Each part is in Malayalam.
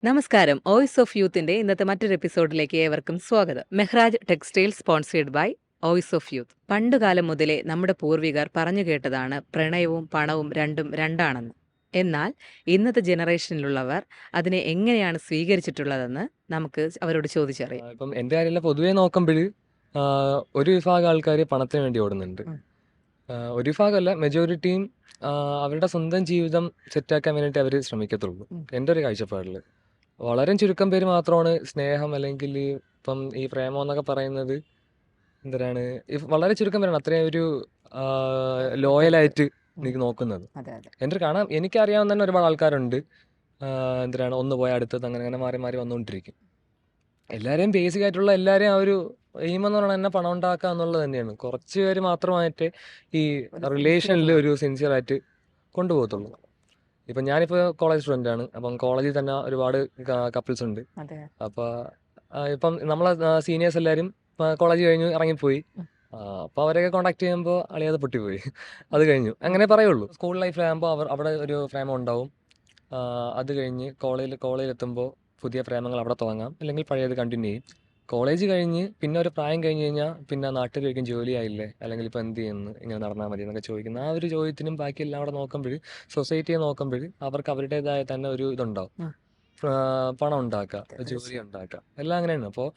നമസ്കാരം. വോയിസ് ഓഫ് യൂത്തിന്റെ ഇന്നത്തെ മറ്റൊരു എപ്പിസോഡിലേക്ക് ഏവർക്കും സ്വാഗതം. Mehraj textile sponsored by voice of youth. പണ്ടുകാലം മുതലേ നമ്മുടെ പൂർവികർ പറഞ്ഞു കേട്ടതാണ് പ്രണയവും പണവും രണ്ടും രണ്ടാണെന്ന്. എന്നാൽ ഇന്നത്തെ ജനറേഷനിലുള്ളവർ അതിനെ എങ്ങനെയാണ് സ്വീകരിച്ചിട്ടുള്ളതെന്ന് നമുക്ക് അവരോട് ചോദിച്ചറിയാം. ഇപ്പം എൻ്റെ കാര്യമല്ല, പൊതുവേ നോക്കുമ്പോൾ ഒരു വിഭാഗം ആൾക്കാർ പണത്തിന് വേണ്ടി ഓടുന്നുണ്ട്. ഒരു വിഭാഗമല്ല, മെജോറിറ്റിയും അവരുടെ സ്വന്തം ജീവിതം സെറ്റാക്കാൻ വേണ്ടിയിട്ട് അവർ ശ്രമിക്കത്തുള്ളൂ. എൻ്റെ ഒരു കാഴ്ചപ്പാടിൽ വളരെ ചുരുക്കം പേര് മാത്രമാണ് സ്നേഹം അല്ലെങ്കിൽ ഇപ്പം ഈ പ്രേമം എന്നൊക്കെ പറയുന്നത് എന്തിനാണ് വളരെ ചുരുക്കം പേരാണ് അത്രയും ഒരു ലോയലായിട്ട് എനിക്ക് നോക്കുന്നത്. എൻ്റെ ഒരു കാണാം, എനിക്കറിയാവുന്ന തന്നെ ഒരുപാട് ആൾക്കാരുണ്ട്. എന്തിനാണ് ഒന്ന് പോയ അടുത്തത് അങ്ങനെ അങ്ങനെ മാറി മാറി വന്നുകൊണ്ടിരിക്കും. എല്ലാവരെയും ബേസിക് ആയിട്ടുള്ള എല്ലാവരെയും ആ ഒരു എയിം എന്ന് പറയുന്നത് തന്നെ പണം ഉണ്ടാക്കുക എന്നുള്ളത് തന്നെയാണ്. കുറച്ച് പേര് മാത്രമായിട്ട് ഈ റിലേഷനിൽ ഒരു സിൻസിയർ ആയിട്ട് കൊണ്ടുപോകത്തുള്ളൂ. ഇപ്പം ഞാനിപ്പോൾ കോളേജ് സ്റ്റുഡൻ്റ് ആണ്. അപ്പം കോളേജിൽ തന്നെ ഒരുപാട് കപ്പിൾസ് ഉണ്ട്. അപ്പോൾ ഇപ്പം നമ്മളെ സീനിയേഴ്സ് എല്ലാവരും കോളേജ് കഴിഞ്ഞ് ഇറങ്ങിപ്പോയി. അപ്പോൾ അവരെയൊക്കെ കോൺടാക്ട് ചെയ്യുമ്പോൾ അളിയാതെ പൊട്ടിപ്പോയി. അത് കഴിഞ്ഞു അങ്ങനെ പറയുള്ളൂ. സ്കൂൾ ലൈഫിലാകുമ്പോൾ അവിടെ ഒരു പ്രേമം ഉണ്ടാവും. അത് കഴിഞ്ഞ് കോളേജിൽ എത്തുമ്പോൾ പുതിയ പ്രേമങ്ങൾ അവിടെ തുടങ്ങാം, അല്ലെങ്കിൽ പഴയത് കണ്ടിന്യൂ ചെയ്യും. കോളേജ് കഴിഞ്ഞ് പിന്നെ ഒരു പ്രായം കഴിഞ്ഞ് കഴിഞ്ഞാൽ പിന്നെ നാട്ടിൽ ചോദിക്കും ജോലിയായില്ലേ, അല്ലെങ്കിൽ ഇപ്പോൾ എന്ത് ചെയ്യുന്നു, ഇങ്ങനെ നടന്നാൽ മതി എന്നൊക്കെ ചോദിക്കുന്ന ആ ഒരു ചോദ്യത്തിനും ബാക്കിയെല്ലാം അവിടെ നോക്കുമ്പോൾ സൊസൈറ്റിയെ നോക്കുമ്പോൾ അവർക്ക് അവരുടേതായ തന്നെ ഒരു ഇതുണ്ടാവും. പണം ഉണ്ടാക്കുക, ജോലി ഉണ്ടാക്കുക, എല്ലാം അങ്ങനെയാണ്. അപ്പോൾ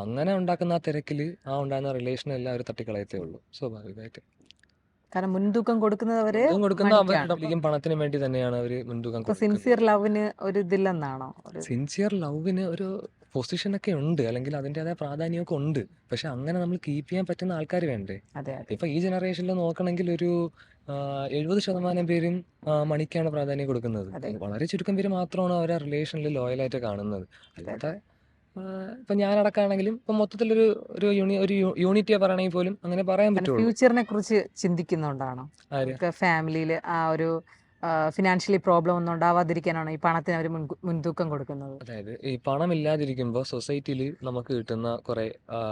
അങ്ങനെ ഉണ്ടാക്കുന്ന ആ തിരക്കിൽ ആ ഉണ്ടാകുന്ന റിലേഷൻ എല്ലാം അവർ തട്ടിക്കളയത്തേ ഉള്ളൂ സ്വാഭാവികമായിട്ട്. കാരണം മുൻതൂക്കം കൊടുക്കുന്നവര് കൊടുക്കുന്ന പണത്തിന് വേണ്ടി തന്നെയാണ് അവർ മുൻതൂക്കം. സിൻസിയർ ലവിന് ഒരു ഇതില്ലെന്നാണോ? സിൻസിയർ ലവിന് ഒരു പൊസിഷനൊക്കെ ഉണ്ട്, അല്ലെങ്കിൽ അതിൻ്റെതായ പ്രാധാന്യമൊക്കെ ഉണ്ട്. പക്ഷെ അങ്ങനെ നമ്മൾ കീപ്പ് ചെയ്യാൻ പറ്റുന്ന ആൾക്കാർ വേണ്ടേ? ഇപ്പൊ ഈ ജനറേഷനിൽ നോക്കണമെങ്കിൽ ഒരു 70% പേരും മണിക്കാണ് പ്രാധാന്യം കൊടുക്കുന്നത്. വളരെ ചുരുക്കം പേര് മാത്രമാണ് അവരെ റിലേഷനിൽ ലോയലായിട്ട് കാണുന്നത്. അല്ലാതെ ഇപ്പൊ ഞാനടക്കാണെങ്കിലും ഇപ്പൊ മൊത്തത്തിലൊരു ഒരു യൂണിറ്റിയെ പറയണമെങ്കിൽ പോലും അങ്ങനെ പറയാൻ പറ്റുള്ളൂ. ഫ്യൂച്ചറിനെ കുറിച്ച് ചിന്തിക്കുന്നുണ്ടാണോ? ഫാമിലിയിൽ ആ ഒരു ഫിനാൻഷ്യലി പ്രോബ്ലം ഒന്നും ഉണ്ടാവാതിരിക്കാനാണോ ഈ പണത്തിന് അവർ മുൻതൂക്കം കൊടുക്കുന്നത്? അതായത് ഈ പണം ഇല്ലാതിരിക്കുമ്പോൾ സൊസൈറ്റിയിൽ നമുക്ക് കിട്ടുന്ന കുറെ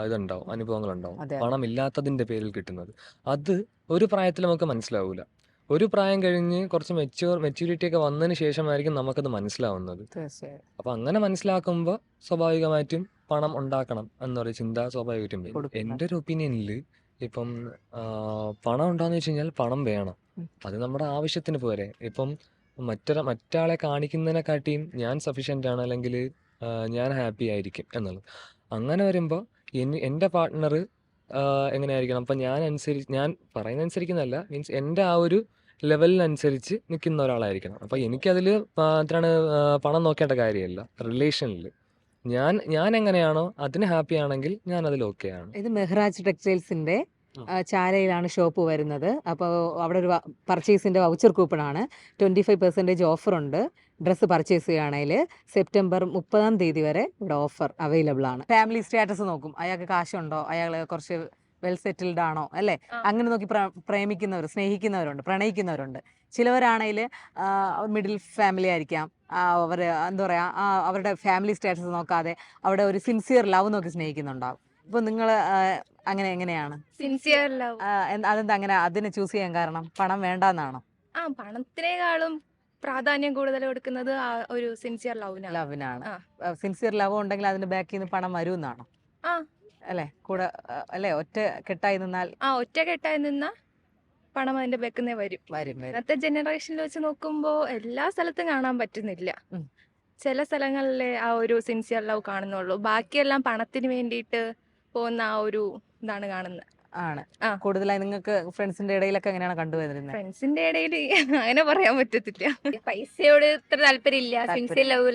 ഇതുണ്ടാവും, അനുഭവങ്ങളുണ്ടാവും. പണം ഇല്ലാത്തതിന്റെ പേരിൽ കിട്ടുന്നത് അത് ഒരു പ്രായത്തിൽ നമുക്ക് മനസ്സിലാവൂല. ഒരു പ്രായം കഴിഞ്ഞ് കുറച്ച് മെച്യൂരിറ്റി ഒക്കെ വന്നതിന് ശേഷമായിരിക്കും നമുക്കത് മനസ്സിലാവുന്നത്. അപ്പൊ അങ്ങനെ മനസ്സിലാക്കുമ്പോൾ സ്വാഭാവികമായിട്ടും പണം ഉണ്ടാക്കണം എന്നൊരു ചിന്ത സ്വാഭാവികമായിട്ടും വരും. എൻ്റെ ഒരു ഒപ്പീനിയനിൽ ഇപ്പം പണം ഉണ്ടാന്ന് വെച്ച് കഴിഞ്ഞാൽ പണം വേണം, അത് നമ്മുടെ ആവശ്യത്തിന് പോരെ. ഇപ്പം മറ്റാളെ കാണിക്കുന്നതിനെക്കാട്ടിയും ഞാൻ സഫീഷ്യൻ്റ് ആണ്, അല്ലെങ്കിൽ ഞാൻ ഹാപ്പി ആയിരിക്കും എന്നുള്ളത്. അങ്ങനെ വരുമ്പോൾ എൻ്റെ പാർട്ട്ണർ എങ്ങനെയായിരിക്കണം? അപ്പം ഞാൻ പറയുന്ന അനുസരിക്കുന്നതല്ല, മീൻസ് എൻ്റെ ആ ഒരു ലെവലിനനുസരിച്ച് നിൽക്കുന്ന ഒരാളായിരിക്കണം. അപ്പം എനിക്കതിൽ എന്താണ് പണം നോക്കേണ്ട കാര്യമില്ല. റിലേഷനിൽ ഞാൻ എങ്ങനെയാണോ അതിന് ഹാപ്പി ആണെങ്കിൽ ഞാൻ അതിൽ ഓക്കെ ആണ്. ഇത് മെഹ്റാജ് ടെക്സ്റ്റൈൽസിന്റെ ചാലയിലാണ് ഷോപ്പ് വരുന്നത്. അപ്പോൾ അവിടെ ഒരു പർച്ചേസിന്റെ വൗച്ചർ കൂപ്പണാണ്. 25% ഓഫറുണ്ട്. ഡ്രസ്സ് പർച്ചേസ് ചെയ്യുകയാണെങ്കിൽ സെപ്റ്റംബർ 30 വരെ ഇവിടെ ഓഫർ അവൈലബിൾ ആണ്. ഫാമിലി സ്റ്റാറ്റസ് നോക്കും, അയാൾക്ക് കാശുണ്ടോ, അയാൾ കുറച്ച് വെൽ സെറ്റിൽഡ് ആണോ, അല്ലേ? അങ്ങനെ നോക്കി പ്രേമിക്കുന്നവർ, സ്നേഹിക്കുന്നവരുണ്ട്, പ്രണയിക്കുന്നവരുണ്ട്. ചിലവരാണെങ്കിൽ മിഡിൽ ഫാമിലി ആയിരിക്കാം. അവർ എന്താ പറയുക, അവരുടെ ഫാമിലി സ്റ്റാറ്റസ് നോക്കാതെ അവിടെ ഒരു സിൻസിയർ ലവ് നോക്കി സ്നേഹിക്കുന്നുണ്ടാവും. ഇപ്പൊ നിങ്ങൾ എങ്ങനെയാണ് സിൻസിയർ ലവ്? അതെന്താ അങ്ങനെ അതിനെ ചൂസ് ചെയ്യാൻ കാരണം? പണം വേണ്ടെന്നാണോ? പണത്തിനേക്കാളും പ്രാധാന്യം കൂടുതൽ കൊടുക്കുന്നത് ഒരു സിൻസിയർ ലവിനാണ്. സിൻസിയർ ലവ് ഉണ്ടെങ്കിൽ അതിന്റെ ബാക്കിൽ നിന്ന് പണം വരുമെന്നാണോ? അല്ലേ? കൂടെ അല്ലേ? ഒറ്റ കെട്ടായി നിന്നാ പണം അതിന്റെ ബാക്കിൽ വരും. ഇന്നത്തെ ജനറേഷനിൽ വെച്ച് നോക്കുമ്പോ എല്ലാ സ്ഥലത്തും കാണാൻ പറ്റുന്നില്ല. ചില സ്ഥലങ്ങളിലെ ആ ഒരു സിൻസിയർ ലവ് കാണുന്നുള്ളൂ. ബാക്കിയെല്ലാം പണത്തിന് വേണ്ടിയിട്ട് പോകുന്ന ആ ഒരു ഇതാണ് കാണുന്നത്. ആണ് കൂടുതലായി. നിങ്ങൾക്ക് ഫ്രണ്ട്സിന്റെ ഇടയിലൊക്കെ എങ്ങനെയാണ് കണ്ടുവരുന്നത്? ഫ്രണ്ട്സിന്റെ ഇടയിൽ അങ്ങനെ പറയാൻ പറ്റത്തില്ല. പൈസയോട് ഇത്ര താല്പര്യമില്ല. സിൻസിയർ ലവ്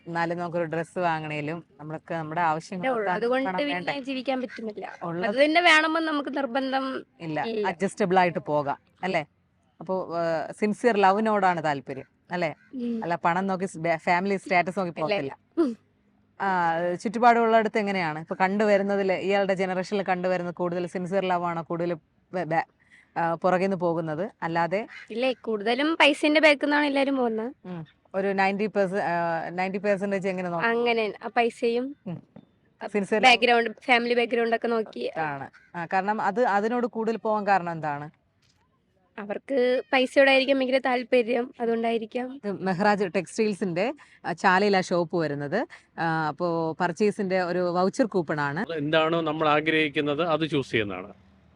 എന്നാലും നമുക്കൊരു ഡ്രസ്സ് വാങ്ങണേലും നമ്മളൊക്കെ നമ്മുടെ ആവശ്യം അതുകൊണ്ട് ജീവിക്കാൻ പറ്റുന്നില്ല. അത് തന്നെ വേണമെന്ന് നമുക്ക് നിർബന്ധം ഇല്ല, അഡ്ജസ്റ്റബിൾ ആയിട്ട് പോകാം, അല്ലേ? അപ്പോൾ സിൻസിയർ ലവിനോടാണ് താല്പര്യം, അല്ലേ? അല്ല പണം നോക്കി ഫാമിലി സ്റ്റാറ്റസ് നോക്കി പോകത്തില്ല. ചുറ്റുപാടുള്ളടുത്ത് എങ്ങനെയാണ് ഇപ്പൊ കണ്ടുവരുന്നതിൽ, ഇയാളുടെ ജനറേഷനിൽ കണ്ടുവരുന്നത് കൂടുതൽ സിൻസിയർ ലവ് ആണോ കൂടുതൽ പുറകെ നിന്ന് പോകുന്നത്? അല്ലാതെ ഇല്ലേ, കൂടുതലും പൈസന്റെ ബാക്കിന്നാണ് എല്ലാരും പോകുന്നത്. ഒരു 90% എങ്ങനെ നോക്കും? അങ്ങനെ പൈസയും സിൻസിയർ ബാക്ക്ഗ്രൗണ്ട്, ഫാമിലി ബാക്ക്ഗ്രൗണ്ട് ഒക്കെ നോക്കി ആണ്. കാരണം അതിനോട് കൂടുതൽ പോകാൻ കാരണം എന്താണ്? അവർക്ക് പൈസയോടായിരിക്കും ഭയങ്കര താല്പര്യം, അതുകൊണ്ടായിരിക്കാം. ഇത് മെഹ്റാജ് ടെക്സ്റ്റൈൽസിന്റെ ചാലയിലാ ഷോപ്പ് വരുന്നത്. അപ്പോൾ പർച്ചേസിന്റെ ഒരു വൗച്ചർ കൂപ്പണാണ്. എന്താണോ നമ്മൾ ആഗ്രഹിക്കുന്നത് അത് ചൂസ് ചെയ്യുന്നതാണ്.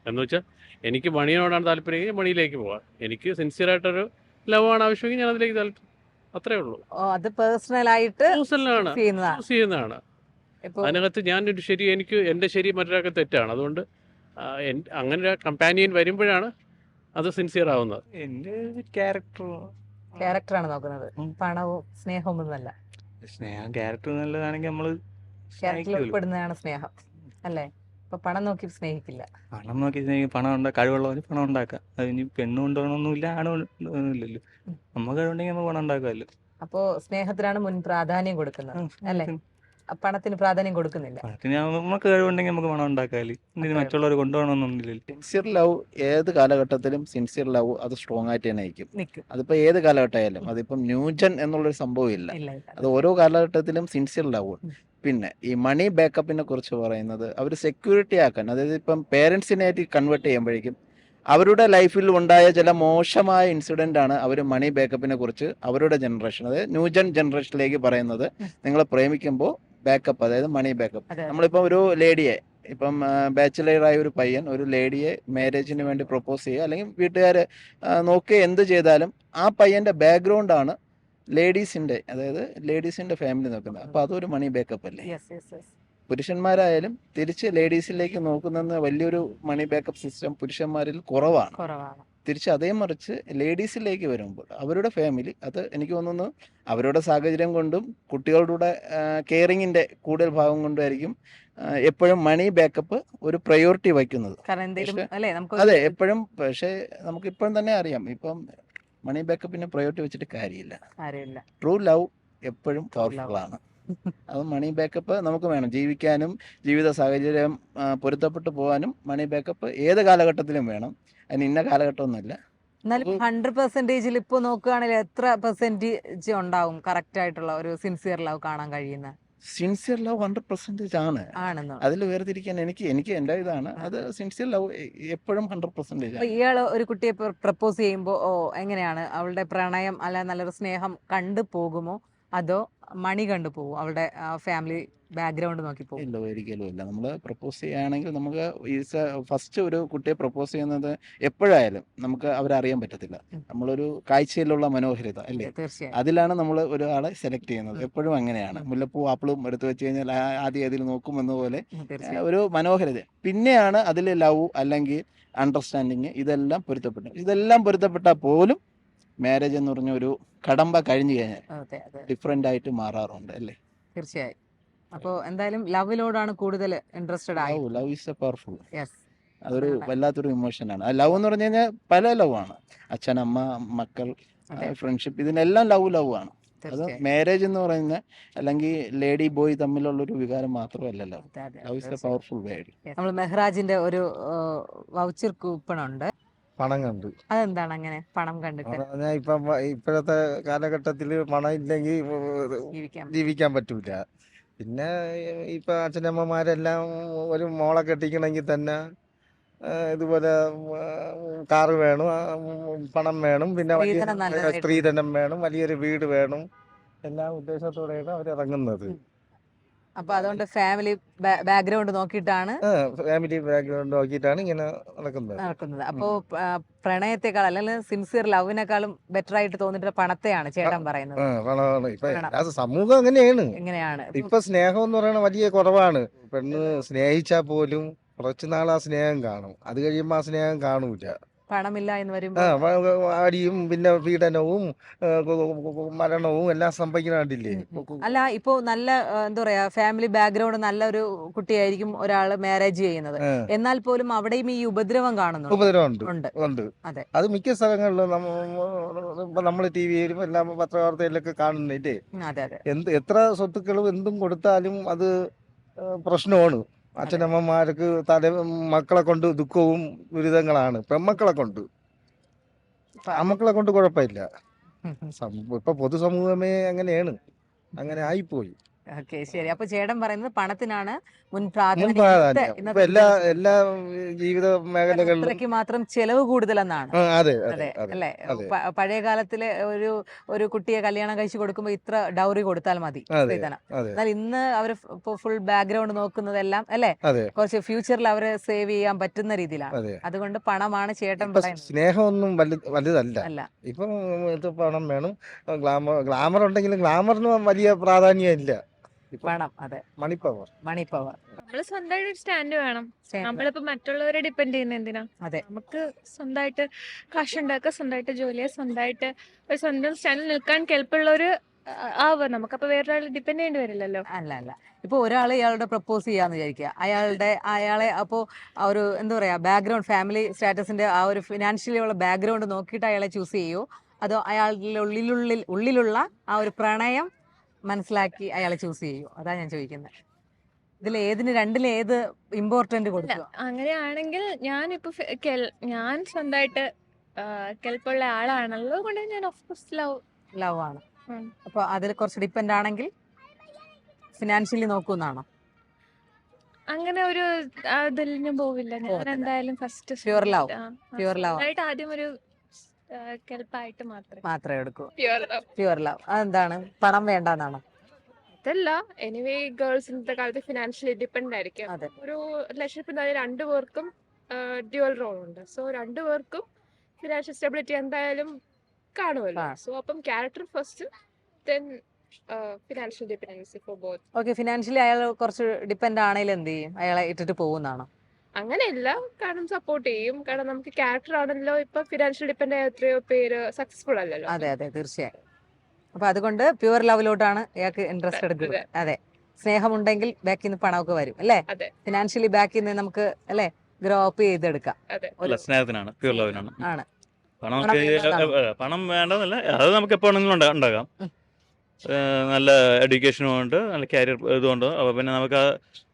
എന്ന് വെച്ചാൽ എനിക്ക് മണിയോടാണ് താല്പര്യമെങ്കിൽ മണിയിലേക്ക് പോകാം. എനിക്ക് സിൻസിയറായിട്ടൊരു ലവ് ആണ് ആവശ്യമെങ്കിൽ ഞാൻ അതിലേക്ക് താല്പര്യം, അത്രേ ഉള്ളൂ. അത് പേഴ്സണൽ ആയിട്ട് ചൂസലാണ് ചെയ്യുന്നതാണ്. ചൂസ് ചെയ്യുന്നതാണ്. ഇപ്പോൾ അതിനകത്ത് ഞാനൊരു ശരി, എനിക്ക് എൻ്റെ ശരി മറ്റൊരാൾക്ക് തെറ്റാണ്. അതുകൊണ്ട് അങ്ങനെ ഒരു കമ്പാനിയൻ വരുമ്പോഴാണ് അത് സിൻസിയർ ആവുന്നത്. എൻ്റെ ക്യാരക്ടർ ക്യാരക്ടറാണ് നോക്കുന്നത്, പണവും സ്നേഹവും ഒന്നല്ല. സ്നേഹം ക്യാരക്ടർ നല്ലതാണെങ്കിൽ നമ്മൾ ക്യാരക്ടറിൽ ഉൾപ്പെടുന്നതാണ് സ്നേഹം, അല്ലേ? അപ്പൊ പണം നോക്കി സ്നേഹിക്കില്ല. പണം നോക്കി സ്നേഹിക്കും. പണം കഴിവുള്ളവന് പണം ഉണ്ടാക്കാം. അതിന് പെണ്ണ് കൊണ്ടുപോകണമെന്നില്ല, ആണ് ഇല്ലല്ലോ. നമ്മൾ കഴിവുണ്ടെങ്കിൽ നമ്മൾ പണം ഉണ്ടാക്കാമല്ലോ. അപ്പോ സ്നേഹത്തിനാണ് മുൻ പ്രാധാന്യം കൊടുക്കുന്നത്, അല്ലേ? പണത്തിന് പ്രാധാന്യം കൊടുക്കുന്നില്ല. പണത്തിന് നമുക്ക് കഴിവുണ്ടെങ്കിൽ നമുക്ക് പണം ഉണ്ടാക്കാമല്ലോ. ഇതിന് മറ്റുള്ളവർ കൊണ്ടുപോകണമെന്നൊന്നുമില്ലല്ലോ. സിൻസിയർ ലവ് ഏത് കാലഘട്ടത്തിലും സിൻസിയർ ലവ് അത് സ്ട്രോങ് ആയിട്ട് തന്നെ ആയിരിക്കും. നിൽക്കും. അതിപ്പോൾ ഏത് കാലഘട്ടമായാലും, അതിപ്പം ന്യൂജൻ എന്നുള്ളൊരു സംഭവം ഇല്ല. ഇല്ല. അത് ഓരോ കാലഘട്ടത്തിലും സിൻസിയർ ലവ്. പിന്നെ ഈ മണി ബാക്കപ്പിനെ കുറിച്ച് പറയുന്നത് അവർ സെക്യൂരിറ്റി ആക്കാൻ, അതായത് ഇപ്പം പേരൻസിനായിട്ട് കൺവേർട്ട് ചെയ്യുമ്പോഴേക്കും അവരുടെ ലൈഫിൽ ഉണ്ടായ ചില മോശമായ ഇൻസിഡൻ്റ് ആണ് അവർ മണി ബാക്കപ്പിനെ കുറിച്ച് അവരുടെ ജനറേഷൻ, അതായത് ന്യൂജൻ ജനറേഷനിലേക്ക് പറയുന്നത്. നിങ്ങൾ പ്രേമിക്കുമ്പോൾ ബാക്കപ്പ്, അതായത് മണി ബാക്കപ്പ്. അതെ. നമ്മളിപ്പം ഒരു ലേഡിയെ, ഇപ്പം ബാച്ചിലറായ ഒരു പയ്യൻ ഒരു ലേഡിയെ മാരേജിന് വേണ്ടി പ്രൊപ്പോസ് ചെയ്യുക, അല്ലെങ്കിൽ വീട്ടുകാർ നോക്കി എന്ത് ചെയ്താലും ആ പയ്യൻ്റെ ബാക്ക്ഗ്രൗണ്ടാണ് ലേഡീസിൻ്റെ, അതായത് ലേഡീസിൻ്റെ ഫാമിലി നോക്കുന്നത്. അപ്പോൾ അതൊരു മണി ബാക്കപ്പ് അല്ലേ? Yes, yes, yes. പുരുഷന്മാരായാലും തിരിച്ച് ലേഡീസിലേക്ക് നോക്കുന്ന വലിയൊരു മണി ബാക്കപ്പ് സിസ്റ്റം പുരുഷന്മാരിൽ കുറവാണ്. കുറവാണ്. തിരിച്ച് അതേ മറിച്ച് ലേഡീസിലേക്ക് വരുമ്പോൾ അവരുടെ ഫാമിലി, അത് എനിക്ക് തോന്നുന്നു അവരുടെ സാഹചര്യം കൊണ്ടും കുട്ടികളുടെ കെയറിങ്ങിൻ്റെ കൂടുതൽ ഭാഗം കൊണ്ടുമായിരിക്കും എപ്പോഴും മണി ബാക്കപ്പ് ഒരു പ്രയോറിറ്റി വയ്ക്കുന്നത്. കാരണം എന്തെങ്കിലും, അല്ലേ, നമുക്ക് അതെ, എപ്പോഴും. പക്ഷേ നമുക്കിപ്പോഴും തന്നെ അറിയാം, ഇപ്പം മണി ബാക്കപ്പിന് പ്രയോറിറ്റി വെച്ചിട്ട് കാര്യമില്ല. കാര്യമില്ല. ട്രൂ ലവ് എപ്പോഴും പവർഫുൾ ആണ്. അത് മണി ബാക്കപ്പ് നമുക്ക് വേണം ജീവിക്കാനും, ജീവിത സാഹചര്യം പൊരുത്തപ്പെട്ടു പോകാനും. മണി ബാക്കപ്പ് ഏത് കാലഘട്ടത്തിലും വേണം. അതിന് ഇന്ന കാലഘട്ടമൊന്നുമില്ല. എന്നാലും 100% ഇപ്പോൾ നോക്കുകയാണെങ്കിൽ എത്ര പെർസെന്റേജ് ഉണ്ടാവും കറക്റ്റ് ആയിട്ടുള്ള ഒരു സിൻസിയർ ലവ് കാണാൻ കഴിയുന്ന? സിൻസിയർ ലവ് 100% ആണ്. ആണെന്നോ? അതിൽ വേർതിരിക്കാൻ എനിക്ക് എൻ്റെ ഇതാണ്, അത് സിൻസിയർ ലവ് എപ്പോഴും 100% അപ്പൊ ആണ്. ഇയാള് ഒരു കുട്ടിയെ പ്രപ്പോസ് ചെയ്യുമ്പോൾ എങ്ങനെയാണ് അവളുടെ പ്രണയം അല്ല നല്ലൊരു സ്നേഹം കണ്ടു പോകുമോ, അതോ മണി കണ്ടു പോകും, അവളുടെ ഫാമിലി ബാക്ക്ഗ്രൗണ്ട് നോക്കി പോകും? ഇല്ല, ഒരിക്കലും ഇല്ല. നമ്മൾ പ്രപ്പോസ് ചെയ്യുകയാണെങ്കിൽ നമുക്ക് ഫസ്റ്റ് ഒരു കുട്ടിയെ പ്രപ്പോസ് ചെയ്യുന്നത് എപ്പോഴായാലും നമുക്ക് അവരറിയാൻ പറ്റത്തില്ല. നമ്മളൊരു കാഴ്ചയിലുള്ള മനോഹരിത അല്ലേ, തീർച്ചയായും. അതിലാണ് നമ്മൾ ഒരാളെ സെലക്ട് ചെയ്യുന്നത്. എപ്പോഴും അങ്ങനെയാണ്. മുല്ലപ്പൂ ആപ്പിളും എടുത്തു വെച്ച് കഴിഞ്ഞാൽ ആദ്യം അതിൽ നോക്കുമെന്ന പോലെ തീർച്ചയായും. ഒരു മനോഹരിത. പിന്നെയാണ് അതിൽ ലവ് അല്ലെങ്കിൽ അണ്ടർസ്റ്റാൻഡിങ് ഇതെല്ലാം പൊരുത്തപ്പെട്ടു. ഇതെല്ലാം പൊരുത്തപ്പെട്ടാൽ പോലും മാരേജ് എന്ന് പറഞ്ഞ ഒരു കടമ്പ കഴിഞ്ഞു കഴിഞ്ഞാൽ അതെ, അതെ, ഡിഫറെൻ്റ് ആയിട്ട് മാറാറുണ്ട് അല്ലേ? തീർച്ചയായും. അപ്പോൾ എന്തായാലും ലവിലോടാണ് കൂടുതൽ ഇൻട്രസ്റ്റഡ് ആയി. Love is A powerful. Yes. അതൊരു അതാണ്. വല്ലാത്തൊരു ഇമോഷനാണ്. ആ ലവ് എന്ന് പറഞ്ഞു കഴിഞ്ഞാൽ പല ലവ് ആണ്. അച്ഛൻ, അമ്മ, മക്കൾ, അതെ. ഫ്രണ്ട്ഷിപ്പ്, ഇതിനെല്ലാം ലവ് ആണ്. അത് തീർച്ചയായും. മാരേജ് എന്ന് പറയുന്ന അല്ലെങ്കിൽ ലേഡി ബോയ് തമ്മിലുള്ളൊരു വികാരം മാത്രമല്ല ലവ്. അതെ, അതെ, ലവ് ഈസ് എ തീർച്ചയായും. Powerful word. നമ്മൾ മെഹ്റാജിന്റെ ഒരു വൗച്ചർ കൂപ്പൺ ഉണ്ട്. പണം കണ്ടു. അതെന്താണ് അങ്ങനെ പണം കണ്ടിട്ട് പറഞ്ഞാൽ ഇപ്പോഴത്തെ കാലഘട്ടത്തിൽ പണം ഇല്ലെങ്കിൽ ജീവിക്കാൻ? ജീവിക്കാൻ പറ്റൂല. പിന്നെ ഇപ്പൊ അച്ഛനമ്മമാരെല്ലാം ഒരു മോളെ കെട്ടിക്കണമെങ്കിൽ തന്നെ ഇതുപോലെ കാറ് വേണം, പണം വേണം, പിന്നെ സ്ത്രീധനം നല്ലതായിട്ട് സ്ത്രീധനം വേണം, വലിയൊരു വീട് വേണം, എല്ലാ ഉദ്ദേശത്തോടെയാണ് അവർ ഇറങ്ങുന്നത്. അപ്പൊ അതുകൊണ്ട് ഫാമിലി ബാക്ക്ഗ്രൗണ്ട് നോക്കിയിട്ടാണ് ഫാമിലി ബാക്ക്ഗ്രൗണ്ട് നോക്കിയിട്ടാണ് ഇങ്ങനെ നടക്കുന്നത്. അപ്പോ പ്രണയത്തെക്കാൾ അല്ലെങ്കിൽ സിൻസിയർ ലവിനേക്കാളും ബെറ്റർ ആയിട്ട് തോന്നിട്ട് പണത്തെയാണ് ചേട്ടൻ പറയുന്നത്. പണമാണ് ഇപ്പൊ പണം. അത് സമൂഹം അങ്ങനെയാണ്. എങ്ങനെയാണ് ഇപ്പൊ സ്നേഹം എന്ന് പറയുന്നത് വലിയ കുറവാണ്. പെണ്ണ് സ്നേഹിച്ചാൽ പോലും കുറച്ചു നാൾ ആ സ്നേഹം കാണും, അത് കഴിയുമ്പോ ആ സ്നേഹം കാണൂല. പണമില്ല എന്ന് വരുമ്പോ അടിയും പിന്നെ പീഡനവും മരണവും എല്ലാം സംഭവിക്കുന്നില്ലേ. അല്ല, ഇപ്പോ നല്ല എന്താ പറയാ ഫാമിലി ബാക്ക്ഗ്രൗണ്ട് നല്ല ഒരു കുട്ടിയായിരിക്കും ഒരാള് മാരേജ് ചെയ്യുന്നത്, എന്നാൽ പോലും അവിടെയും ഈ ഉപദ്രവം കാണുന്നുണ്ട്. ഉപദ്രവമുണ്ട് ഉണ്ട്. ഉണ്ട്. അതെ. അത് മിക്ക സ്ഥലങ്ങളിലും നമ്മൾ ടി വിയിലും എല്ലാം പത്രവാർത്തയിലൊക്കെ കാണുന്നില്ലേ. അതെ, അതെ. എത്ര സ്വത്തുക്കളും എന്തും കൊടുത്താലും അത് പ്രശ്നമാണ്. അച്ഛനമ്മമാർക്ക് മക്കളെ കൊണ്ട് ദുഃഖവും ദുരിതങ്ങളാണ്. പെൺമക്കളെ കൊണ്ട്, ആമക്കളെ കൊണ്ട് കുഴപ്പമില്ല. ഇപ്പൊ പൊതുസമൂഹമേ അങ്ങനെയാണ്, അങ്ങനെ ആയിപ്പോയി. ഓക്കെ ശരി. അപ്പൊ ചേട്ടൻ പറയുന്നത് പണത്തിനാണ് മുൻ മുൻ പ്രാധാന്യം പ്രാധാന്യം ഇപ്പൊ ഇന്നത്തെ എല്ലാ ജനറേഷൻ. എല്ലാ ജീവിത മേഖലകളിലും. അത്രയ്ക്ക് മാത്രം ചെലവ് കൂടുതലെന്നാണ്. അതെ അതെ അതെ അതെ അല്ലെ? അതെ പഴയ കാലത്തില് ഒരു കുട്ടിയെ കല്യാണം കഴിച്ചു കൊടുക്കുമ്പോ ഇത്ര ഡൗറി കൊടുത്താൽ മതി അതെ സ്ത്രീധനം. അതെ എന്നാൽ ഇന്ന് അവർ ഫുൾ ബാക്ക്ഗ്രൗണ്ട് നോക്കുന്നതെല്ലാം അല്ലെ അതെ കുറച്ച് ഫ്യൂച്ചറിൽ അവരെ സേവ് ചെയ്യാൻ പറ്റുന്ന രീതിയിലാണ്. അതെ. അതുകൊണ്ട് പണമാണ് ചേട്ടൻ ഇപ്പൊ പറയുന്നത്. സ്നേഹമൊന്നും വലുതല്ല. അല്ല ഇപ്പം ഇത് പണം വേണം. ഗ്ലാമർ ഉണ്ടെങ്കിലും ഗ്ലാമറിന് വലിയ പ്രാധാന്യം ഇല്ല. ഇപ്പൊ പണം. അതെ മണി പവർ. Money power. നമ്മൾ സ്വന്തമായിട്ട് ഒരു സ്റ്റാൻഡ് വേണം. നമ്മളിപ്പോ മറ്റുള്ളവരെ ഡിപ്പെൻഡ് ചെയ്യുന്ന എന്തിനാ? അതെ നമുക്ക് സ്വന്തമായിട്ട് കാശുണ്ടാക്കുക, സ്വന്തമായിട്ട് ജോലി ചെയ്യുക, സ്വന്തമായിട്ട് ഒരു സ്വന്തം സ്റ്റാൻഡിൽ നിൽക്കാൻ കെൽപ്പുള്ള ഒരു ആവുക. നമുക്കപ്പോ വേറൊരാൾ ഡിപ്പെൻഡ് ചെയ്യേണ്ടി വരില്ലല്ലോ. അല്ല അല്ല ഇപ്പൊ ഒരാൾ ഇയാളുടെ പ്രപ്പോസ് ചെയ്യാന്ന് വിചാരിക്കുക. അയാളെ അപ്പോ ആ ഒരു എന്താ പറയാ ബാക്ക്ഗ്രൗണ്ട് ഫാമിലി സ്റ്റാറ്റസിന്റെ ആ ഒരു ഫിനാൻഷ്യലി ഉള്ള ബാക്ക്ഗ്രൗണ്ട് നോക്കിയിട്ട് അയാളെ ചൂസ് ചെയ്യോ അതോ അയാളുടെ ഉള്ളിലുള്ള ആ ഒരു പ്രണയം മനസ്സിലാക്കി അയാളെ ചൂസ് ചെയ്യോ? അതാ ഞാൻ ചോദിക്കുന്നത്. രണ്ടിലും ഏത് ഇമ്പോർട്ടന്റ് അല്ല, കൊടുക്കുക? അങ്ങനെയാണെങ്കിൽ ഞാനിപ്പോ ഞാൻ സ്വന്തമായിട്ട് കെൽപ്പുള്ള ആളാണല്ലോ കൊണ്ട് ഞാൻ ഓഫ് കോഴ്സ് ലവ്. ലവ് ആണ്. അപ്പൊ അതിൽ കുറച്ച് ഡിപ്പെൻഡ് ആണെങ്കിൽ ഫിനാൻഷ്യലി നോക്കുന്നാണോ? അങ്ങനെ ഒരു ഇതിൽ ഞാൻ പോവില്ല. ഞാൻ പോകത്തില്ല. എന്തായാലും first Pure love. Pure love. സ്വന്തമായിട്ട് ആദ്യം ഒരു കെൽപ്പായിട്ട് മാത്രമേ എടുക്കൂ. Pure love. Pure love. അതെന്താണ്? പണം വേണ്ടെന്നാണോ? അതല്ല, എനിവേ ഗേൾസ് ഇന്നത്തെ കാലത്ത് ഫിനാൻഷ്യലി ഡിപ്പെൻഡ് ആയിരിക്കും. അതെ ഒരു റിലേഷൻഷിപ്പ് രണ്ടുപേർക്കും ഡ്യുവൽ റോൾ ഉണ്ട്. സോ രണ്ടുപേർക്കും ഫിനാൻഷ്യൽ സ്റ്റെബിലിറ്റി എന്തായാലും കാണുമല്ലോ. സോ അപ്പം character first, then financial dependency for both. Okay. Financially അയാൾ കുറച്ച് ഡിപ്പെൻഡ് ആണെങ്കിൽ എന്ത് ചെയ്യും? അയാളെ ഇട്ടിട്ട് പോകുന്നതാണോ? അങ്ങനെയല്ല, കാരണം സപ്പോർട്ട് ചെയ്യും. കാരണം നമുക്ക് ക്യാരക്ടർ ആണല്ലോ. ഇപ്പൊ ഫിനാൻഷ്യൽ ഡിപ്പെൻഡ് ആയ എത്രയോ പേര് സക്സസ്ഫുൾ അല്ലല്ലോ. അതെ അതെ തീർച്ചയായും. അപ്പൊ അതുകൊണ്ട് പ്യുവർ ലവിലോട്ടാണ് ഇയാൾക്ക് ഇൻട്രസ്റ്റ് എടുക്കുന്നത്. അതെ. സ്നേഹമുണ്ടെങ്കിൽ ബാക്കിൽ നിന്ന് പണമൊക്കെ വരും അല്ലേ? അതെ. ഫിനാൻഷ്യലി ബാക്കിൽ നിന്ന് നമുക്ക് അല്ലെ ഗ്രോ അപ്പ് ചെയ്തെടുക്കാം. അതെ. അല്ല, സ്നേഹത്തിനാണ്, പ്യൂർ ലവിനാണ്. ആണ്. പണം പണം വേണ്ടെന്നാണോ? പണം വേണ്ടെന്നല്ല, അത് നമുക്ക് എപ്പോ വേണമെങ്കിലും ഉണ്ടാകാം. നല്ല എഡ്യൂക്കേഷനും ഉണ്ട്, നല്ല കരിയർ ഇതുകൊണ്ട്. അപ്പോൾ പിന്നെ നമുക്ക്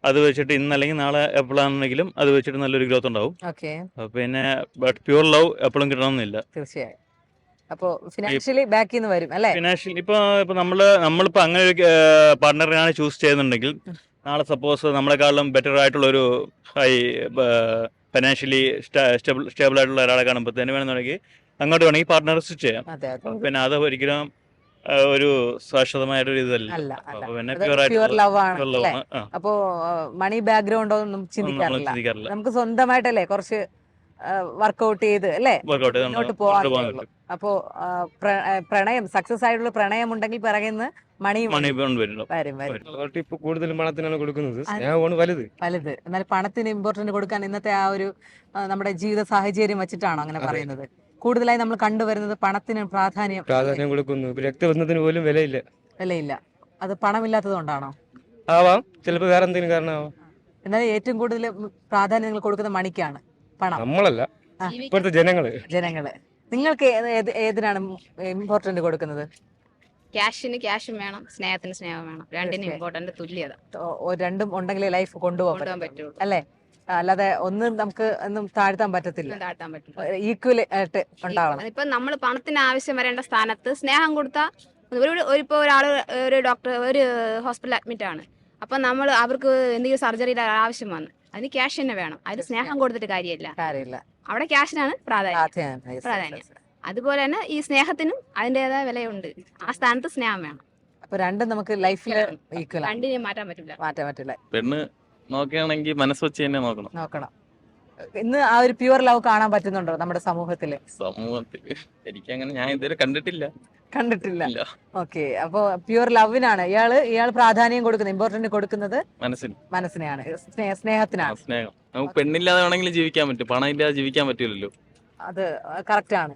അത് വെച്ചിട്ട് ഇന്നല്ലെങ്കിൽ നാളെ എപ്പോഴാണെങ്കിലും അത് വെച്ചിട്ട് നല്ലൊരു ഗ്രോത്ത് ഉണ്ടാവും. ഓക്കെ. പിന്നെ ബട്ട് പ്യൂർ ലവ് എപ്പോഴും കിട്ടണമെന്നില്ല. തീർച്ചയായും. അപ്പോ ഫിനാൻഷ്യലി ബാക്കിൽ നിന്ന് വരും അല്ലേ? ഫിനാൻഷ്യൽ ഇപ്പൊ നമ്മളിപ്പോ അങ്ങനെ ഒരു പാർട്ട്ണറിനാണ് ചൂസ് ചെയ്യുന്നുണ്ടെങ്കിൽ, നാളെ സപ്പോസ് നമ്മളെക്കാളും ബെറ്റർ ആയിട്ടുള്ള ഒരു ഹൈ ഫിനാൻഷ്യലി സ്റ്റേബിൾ ആയിട്ടുള്ള ഒരാളെ കാണുമ്പോഴത്തേന് വേണമെന്നുണ്ടെങ്കിൽ അങ്ങോട്ട് വേണമെങ്കിൽ പാർട്ട്ണർ സ്വിച്ച് ചെയ്യാം. അതെ അതെ. പിന്നെ അത് ഒരിക്കലും ഒരു ശാശ്വതമായിട്ടൊരു ഇതല്ല. അല്ല അല്ല. അപ്പൊ പിന്നെ അത് പ്യൂർ പ്യുവർ ആയിട്ടുള്ള ലവ് ആണ് പ്യൂർ ലവ് അല്ലേ? ആണ്. അപ്പോ മണി ബാക്ക്ഗ്രൗണ്ട് ഒന്നും നമ്മൾ ചിന്തിക്കാറില്ല. ചിന്തിക്കാറില്ല. നമുക്ക് സ്വന്തമായിട്ടല്ലേ കുറച്ച് വർക്കൗട്ട് ചെയ്ത് അല്ലേ വർക്കൗട്ട് മുന്നോട്ട് പോകാൻ പറ്റുള്ളൂ. അപ്പോ പ്രണയം സക്സസ് ആയിട്ടുള്ള പ്രണയം ഉണ്ടെങ്കിൽ പിറകുന്ന മണിയും മണി വരുന്നു. വരും വരും. ഇപ്പൊ കൂടുതലും പണത്തിനാണ് കൊടുക്കുന്നത്. സ്നേഹമാണ് വലുത്. വലുത്. എന്നാൽ പണത്തിന് ഇമ്പോർട്ടന്റ് കൊടുക്കാൻ ഇന്നത്തെ ആ ഒരു നമ്മുടെ ജീവിത സാഹചര്യം വെച്ചിട്ടാണോ അങ്ങനെ പറയുന്നത്? കൂടുതലായി നമ്മൾ കണ്ടുവരുന്നത് പണത്തിന് പ്രാധാന്യം കൊടുക്കുന്നു. രക്തബന്ധത്തിന് പോലും വിലയില്ല. വിലയില്ല. അത് പണമില്ലാത്തത് കൊണ്ടാണോ? ആവാം, ചിലപ്പോ വേറെ എന്തെങ്കിലും കാരണമാവാം. എന്നാൽ ഏറ്റവും കൂടുതൽ പ്രാധാന്യം നിങ്ങൾ കൊടുക്കുന്ന മണിക്കാണ്. പണം നമ്മളല്ല, ഇപ്പോഴത്തെ ജനങ്ങള്. നിങ്ങൾക്ക് ഏതിനാണ് ഇമ്പോർട്ടന്റ് കൊടുക്കുന്നത്? ക്യാഷിന് ക്യാഷും വേണം, സ്നേഹത്തിന് സ്നേഹം വേണം. രണ്ടിനും ഇമ്പോർട്ടന്റ് തുല്യത രണ്ടും ഉണ്ടെങ്കിലേ ലൈഫ് കൊണ്ടുപോകാൻ പറ്റുള്ളൂ. അല്ലേ? അല്ലാതെ ഒന്നും നമുക്ക് ഒന്നും താഴ്ത്താൻ പറ്റത്തില്ല. താഴ്ത്താൻ പറ്റില്ല. ഈക്വൽ ആയിട്ട് ഉണ്ടാവണം. ഇപ്പൊ നമ്മൾ പണത്തിന് ആവശ്യം വരേണ്ട സ്ഥാനത്ത് സ്നേഹം കൊടുത്താൽ, ഇപ്പൊ ഒരാള് ഒരു ഡോക്ടർ ഒരു ഹോസ്പിറ്റലിൽ അഡ്മിറ്റ് ആണ്. അപ്പൊ നമ്മൾ അവർക്ക് എന്തെങ്കിലും സർജറിയുടെ ആവശ്യം വന്നു, അതിന് ക്യാഷ് തന്നെ വേണം. അതിന് സ്നേഹം കൊടുത്തിട്ട് കാര്യമില്ല. അവിടെ ക്യാഷിനാണ് പ്രാധാന്യം. അതുപോലെ തന്നെ ഈ സ്നേഹത്തിനും അതിൻ്റെതായ വിലയുണ്ട്. ആ സ്ഥാനത്ത് സ്നേഹം വേണം. അപ്പൊ രണ്ടും നമുക്ക് ലൈഫിൽ ഈക്വൽ രണ്ടിനെയും മാറ്റാൻ പറ്റില്ല. പെണ്ണ് നോക്കുകയാണെങ്കിൽ മനസ്സ് വെച്ച് തന്നെ നോക്കണം. ഇന്ന് ആ ഒരു പ്യുവർ ലവ് കാണാൻ പറ്റുന്നുണ്ടോ നമ്മുടെ സമൂഹത്തില്? എനിക്കങ്ങനെ ഞാൻ ഇതുവരെ കണ്ടിട്ടില്ല. ഓക്കെ. അപ്പൊ പ്യുവർ ലവിനാണ് ഇയാൾ പ്രാധാന്യം കൊടുക്കുന്നത്, ഇമ്പോർട്ടന്റ് കൊടുക്കുന്നത് മനസ്സിനെയാണ്, സ്നേഹത്തിനാണ്. സ്നേഹം നമുക്ക് പെണ്ണില്ലാതെ വേണമെങ്കിലും ജീവിക്കാൻ പറ്റും, പണം ഇല്ലാതെ ജീവിക്കാൻ പറ്റില്ലല്ലോ. അത് കറക്റ്റ് ആണ്.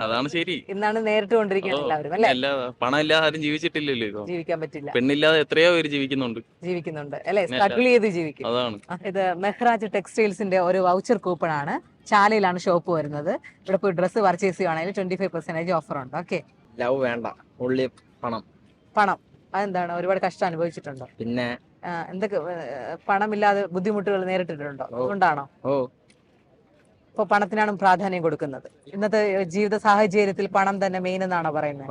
അതാണ് ശരി. ഇന്നാണ് നേരിട്ട് കൊണ്ടിരിക്കുന്നത് എല്ലാവരും അല്ലെ? പണം ഇല്ലാതെ ആരും ജീവിച്ചിട്ടില്ലല്ലോ. ഇതോ ജീവിക്കാൻ പറ്റില്ല. പെണ്ണില്ലാതെ എത്രയോ പേര് ജീവിക്കുന്നുണ്ട് അല്ലെ? സ്ട്രഗിൾ ചെയ്ത് ജീവിക്കും. അതാണ്. ഇത് മെഹ്റാജ് ടെക്സ്റ്റൈൽസിന്റെ ഒരു വൗച്ചർ കൂപ്പൺ ആണ്. ചാലയിലാണ് ഷോപ്പ് വരുന്നത്. ഇവിടെ പോയി ഡ്രസ്സ് പർച്ചേസ് ചെയ്യുകയാണെങ്കിൽ 25% ഓഫർ ഉണ്ട്. ഓക്കെ. ലവ് വേണ്ട, ഉള്ളി പണം. അതെന്താണ്? ഒരുപാട് കഷ്ടം അനുഭവിച്ചിട്ടുണ്ടോ? പിന്നെ എന്തൊക്കെ പണമില്ലാതെ ബുദ്ധിമുട്ടുകൾ നേരിട്ടിട്ടുണ്ടോ? അതുകൊണ്ടാണോ? ഇപ്പൊ പണത്തിനാണ് പ്രാധാന്യം കൊടുക്കുന്നത്. ഇന്നത്തെ ജീവിത സാഹചര്യത്തിൽ പണം തന്നെ മെയിൻ എന്നാണോ പറയുന്നത്?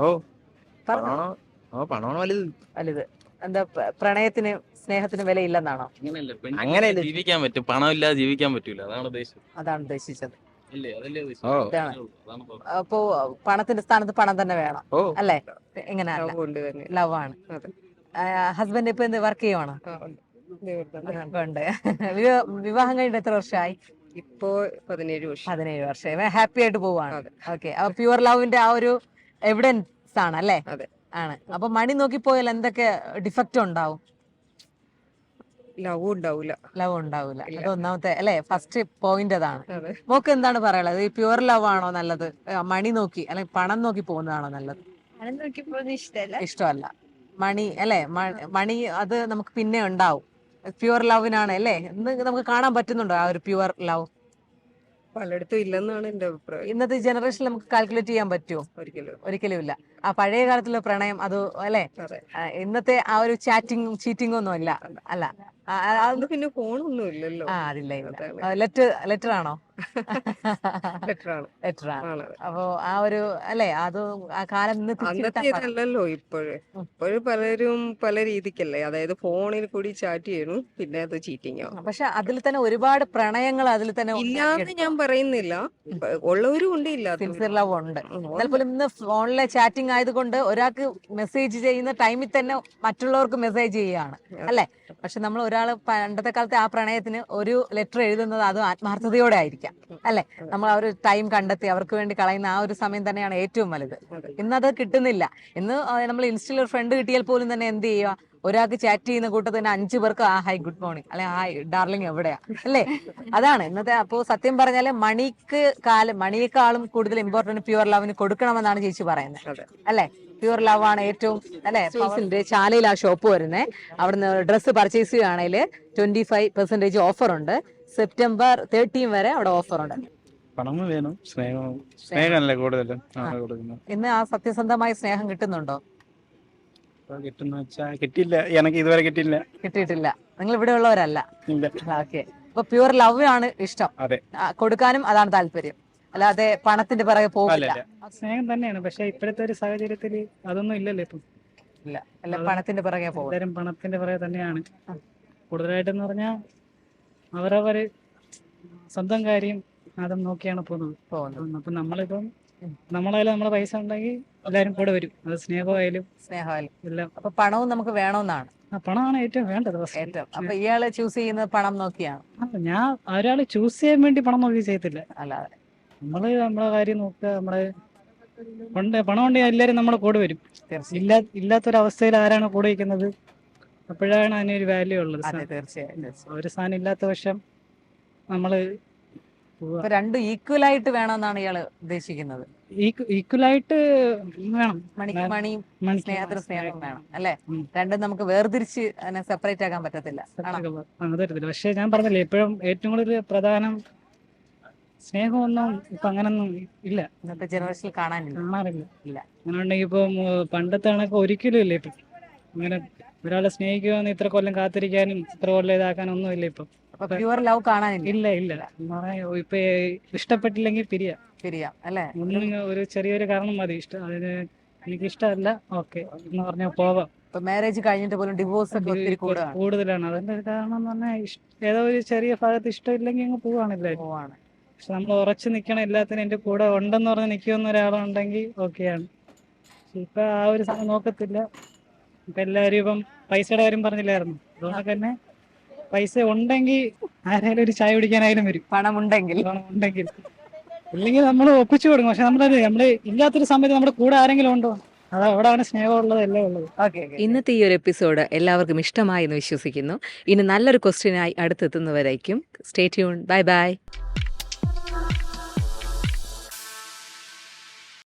പണമാണ് വലുത്. എന്താ പ്രണയത്തിന് സ്നേഹത്തിന് വിലയില്ലെന്നാണോ? അങ്ങനെയല്ല ജീവിക്കാൻ പറ്റും, പണമില്ലാതെ ജീവിക്കാൻ പറ്റൂല, അതാണ് ഉദ്ദേശം. അതാണ് ഉദ്ദേശിച്ചത്. ഓ ഇതാണ്. അപ്പോ പണത്തിന്റെ സ്ഥാനത്ത് പണം തന്നെ വേണം ഓ അല്ലേ? എങ്ങനെയല്ല, ലവ് ആണ്. ഹസ്ബൻഡ് ഇപ്പൊ എന്ത് വർക്ക് ചെയ്യുവാണോ? ഉണ്ട്. വിവാഹം കഴിഞ്ഞിട്ട് എത്ര വർഷമായി? ഇപ്പോ 17 വർഷം. 17 വർഷം. ഹാപ്പി ആയിട്ട് പോവാണ്. ഓക്കെ. അപ്പൊ പ്യുവർ ലവിന്റെ ആ ഒരു എവിഡൻസ് ആണ് അല്ലേ? അതെ. ആണ്. അപ്പൊ മണി നോക്കി പോയാൽ എന്തൊക്കെ ഡിഫക്റ്റ് ഉണ്ടാവും? ലവ് ഉണ്ടാവൂല. ലവ് ഉണ്ടാവില്ല. അത് ഒന്നാമത്തെ അല്ലെ, ഫസ്റ്റ് പോയിന്റ് അതാണ്. അതെ. മോക്ക് എന്താണ് പറയാനുള്ളത്? ഈ പ്യുവർ ലവ് ആണോ നല്ലത്, മണി നോക്കി അല്ലെങ്കിൽ പണം നോക്കി പോകുന്നതാണോ നല്ലത്? പണം നോക്കി പോകുന്നത് ഇഷ്ടമല്ല. ഇഷ്ടമല്ല. മണി അല്ലെ, മണി അത് നമുക്ക് പിന്നെ ഉണ്ടാവും. പ്യുവർ ലവിനാണ് അല്ലേ? ഇന്ന് നമുക്ക് കാണാൻ പറ്റുന്നുണ്ടോ ആ ഒരു പ്യുവർ ലവ്? പലയിടത്തും ഇല്ലെന്നാണ് എന്റെ അഭിപ്രായം. ഇന്നത്തെ ജനറേഷനിൽ നമുക്ക് കാൽക്കുലേറ്റ് ചെയ്യാൻ പറ്റുമോ? ഒരിക്കലും ഇല്ല. ആ പഴയ കാലത്തുള്ള പ്രണയം അത് അല്ലെ, ഇന്നത്തെ ആ ഒരു ചാറ്റിങ്ങും ചീറ്റിങ്ങും ഒന്നും ഇല്ല. അല്ല, അത് പിന്നെ ഫോണൊന്നും ഇല്ലല്ലോ. അതില്ല. ലെറ്റർ ആണോ? ലെറ്റർ ആണ്. അപ്പൊ ആ ഒരു അല്ലെ, അത് ആ കാലം ഇന്ന് അന്നത്തേതല്ലല്ലോ ഇപ്പോഴും പലരും പല രീതിക്കല്ലേ, അതായത് ഫോണിൽ കൂടി ചാറ്റ് ചെയ്യണു, പിന്നെ അത് ചീറ്റിംഗ് ആവും. പക്ഷെ അതിൽ തന്നെ ഒരുപാട് പ്രണയങ്ങൾ അതിൽ തന്നെ ഇല്ലാന്ന് ഞാൻ പറയുന്നില്ല, ഉള്ളവരും ഉണ്ട്, ഇല്ലാത്ത സിൻസിയർ ലവ് ഉണ്ട്. എന്നാൽ പോലും ഇന്ന് ഫോണിലെ ചാറ്റിംഗ് ആയതുകൊണ്ട് ഒരാൾക്ക് മെസ്സേജ് ചെയ്യുന്ന ടൈമിൽ തന്നെ മറ്റുള്ളവർക്ക് മെസ്സേജ് ചെയ്യുകയാണ് അല്ലെ. പക്ഷെ നമ്മൾ ഒരാള് പണ്ടത്തെ കാലത്തെ ആ പ്രണയത്തിന് ഒരു ലെറ്റർ എഴുതുന്നത് അതും ആത്മാർത്ഥതയോടെ ആയിരിക്കാം അല്ലെ. നമ്മൾ ആ ഒരു ടൈം കണ്ടെത്തി അവർക്ക് വേണ്ടി കളയുന്ന ആ ഒരു സമയം തന്നെയാണ് ഏറ്റവും വലുത്. ഇന്നത് കിട്ടുന്നില്ല. ഇന്ന് നമ്മൾ ഇൻസ്റ്റയിൽ ഒരു ഫ്രണ്ട് കിട്ടിയാൽ പോലും തന്നെ എന്ത് ചെയ്യുക, ഒരാൾക്ക് ചാറ്റ് ചെയ്യുന്ന കൂട്ടത്തിൽ തന്നെ 5 പേർക്ക് ആ ഹൈ ഗുഡ് മോർണിംഗ് അല്ലെ ഹായ് ഡാർലിംഗ് എവിടെയാ അല്ലേ, അതാണ് ഇന്നത്തെ. അപ്പോ സത്യം പറഞ്ഞാല് മണിയേക്കാളും കൂടുതൽ ഇമ്പോർട്ടന്റ് പ്യുവർ ലവിന് കൊടുക്കണമെന്നാണ് ചേച്ചി പറയുന്നത് അല്ലെ. പ്യുവർ ലവ് ആണ് ഏറ്റവും അല്ലെ. ചാലയിൽ ആ ഷോപ്പ് വരുന്നേ, അവിടുന്ന് ഡ്രസ്സ് പർച്ചേസ് ചെയ്യുകയാണെങ്കിൽ 25% ഓഫർ ഉണ്ട്. സെപ്റ്റംബർ 13 വരെ അവിടെ ഓഫർ ഉണ്ട്. പണം വേണം, സ്നേഹമല്ലേ കൂടുതലും ഇന്ന് ആ സത്യസന്ധമായ സ്നേഹം കിട്ടുന്നുണ്ടോ? കിട്ടുന്ന കിട്ടിയില്ല, എനിക്ക് ഇതുവരെ കിട്ടിയിട്ടില്ല. നിങ്ങൾ ഇവിടെ ഉള്ളവരല്ല. ഓക്കെ. അപ്പൊ പ്യുവർ ലവ് ആണ് ഇഷ്ടം. അതെ. കൊടുക്കാനും അതാണ് താല്പര്യം, അല്ലാതെ പണത്തിന്റെ പിറകെ പോകില്ല. സ്നേഹം തന്നെയാണ്, പക്ഷെ ഇപ്പോഴത്തെ ഒരു സാഹചര്യത്തിൽ അതൊന്നും ഇല്ലല്ലോ. ഇപ്പം ഇല്ല, എല്ലാം പണത്തിന്റെ പിറകെ പോകും. എല്ലാവരും പണത്തിന്റെ പിറകെ തന്നെയാണ് കൂടുതലായിട്ടെന്ന് പറഞ്ഞാൽ. അവരവര് സ്വന്തം കാര്യം അതും നോക്കിയാണ് പോകുന്നത്. അപ്പൊ നമ്മളിപ്പം നമ്മളായാലും നമ്മളെ പൈസ ഉണ്ടെങ്കിൽ എല്ലാരും കൂടെ വരും. അത് സ്നേഹമായാലും എല്ലാം. അപ്പൊ പണവും നമുക്ക് വേണമെന്നാണ്. പണമാണ് ഏറ്റവും വേണ്ടത്. അപ്പൊ ഇയാള് ചൂസ് ചെയ്യുന്നത് പണം നോക്കിയാണ്? ഞാൻ ഒരാള് ചൂസ് ചെയ്യാൻ വേണ്ടി പണം നോക്കി ചെയ്യത്തില്ല. അല്ലാതെ നമ്മളെ കാര്യം നോക്കുക. പണം ഉണ്ടെങ്കിൽ എല്ലാരും നമ്മളെ കൂടെ വരും. ഇല്ലാത്തൊരവസ്ഥയിൽ ആരാണ് കൂടെ വയ്ക്കുന്നത്, അപ്പോഴാണ് അതിനൊരു വാല്യൂ ഉള്ളത്. തീർച്ചയായും. ഒരു സാധനം ഇല്ലാത്ത പക്ഷം നമ്മള് രണ്ടും ഈക്വൽ ആയിട്ട് വേണമെന്നാണ് ഇയാള് ഉദ്ദേശിക്കുന്നത്. ഈക്വലായിട്ട് വേണം. മണിയും സ്നേഹത്തിന് സ്നേഹം വേണം അല്ലെ. രണ്ടും നമുക്ക് വേർതിരിച്ച് അതിനെ സെപ്പറേറ്റ് ആക്കാൻ പറ്റത്തില്ല. പക്ഷെ ഞാൻ പറഞ്ഞില്ലേ, എപ്പോഴും ഏറ്റവും കൂടുതൽ പ്രധാനം സ്നേഹമൊന്നും ഇപ്പൊ അങ്ങനൊന്നും ഇല്ല. ഇന്നത്തെ ജനറേഷനിൽ കാണാറില്ല. അങ്ങനെ ഉണ്ടെങ്കിൽ ഇപ്പം പണ്ടത്തെ കണക്ക് ഒരിക്കലും ഇല്ല. ഇപ്പം അങ്ങനെ ഒരാളെ സ്നേഹിക്കുമെന്ന് ഇത്ര കൊല്ലം കാത്തിരിക്കാനും ഇത്ര കൊല്ലം ഇതാക്കാനും ഒന്നും ഇല്ല ഇപ്പം. പ്യുവർ ലവ് കാണാനില്ല. ഇല്ല. ഇപ്പൊ ഇഷ്ടപ്പെട്ടില്ലെങ്കിൽ പിരിയാം അല്ലെ. ഒരു ചെറിയൊരു കാരണം മതി. അതിന് എനിക്ക് ഇഷ്ടമല്ല, ഓക്കെ എന്ന് പറഞ്ഞാൽ പോവാം. മാരേജ് കഴിഞ്ഞിട്ട് പോലും ഡിവോഴ്സ് ഒക്കെ ഒത്തിരി കൂടുതലാണ്. അതിന്റെ ഒരു കാരണം എന്ന് പറഞ്ഞാൽ ഏതോ ഒരു ചെറിയ ഭാഗത്ത് ഇഷ്ടമില്ലെങ്കിൽ അങ്ങ് പോവാണില്ലേ. പക്ഷെ നമ്മൾ ഉറച്ചു നിൽക്കണം, എല്ലാത്തിനും എന്റെ കൂടെ ഉണ്ടെന്ന് പറഞ്ഞ് നിൽക്കുന്ന ഒരാളുണ്ടെങ്കിൽ ഓക്കെയാണ്. ഇപ്പൊ ആ ഒരു സാധനം നോക്കത്തില്ല. ഇപ്പൊ എല്ലാവരും ഇപ്പം പൈസയുടെ കാര്യം പറഞ്ഞില്ലായിരുന്നു, അതുകൊണ്ട് തന്നെ പൈസ ഉണ്ടെങ്കിൽ ആരായാലും ഒരു ചായ കുടിക്കാനായാലും വരും. പണം ഉണ്ടെങ്കിൽ ഇല്ലെങ്കിൽ നമ്മൾ ഒപ്പിച്ചു കൊടുക്കും. പക്ഷെ നമ്മള് ഇല്ലാത്തൊരു സമയത്ത് നമ്മുടെ കൂടെ ആരെങ്കിലും ഉണ്ടോ, അത് അവിടെയാണ് സ്നേഹമുള്ളത്, എല്ലാം ഉള്ളത്. ഇന്നത്തെ ഈ ഒരു എപ്പിസോഡ് എല്ലാവർക്കും ഇഷ്ടമായി എന്ന് വിശ്വസിക്കുന്നു. ഇനി നല്ലൊരു ക്വസ്റ്റ്യനായി അടുത്തെത്തുന്നവരേക്കും സ്റ്റേ ട്യൂൺ. ബൈ.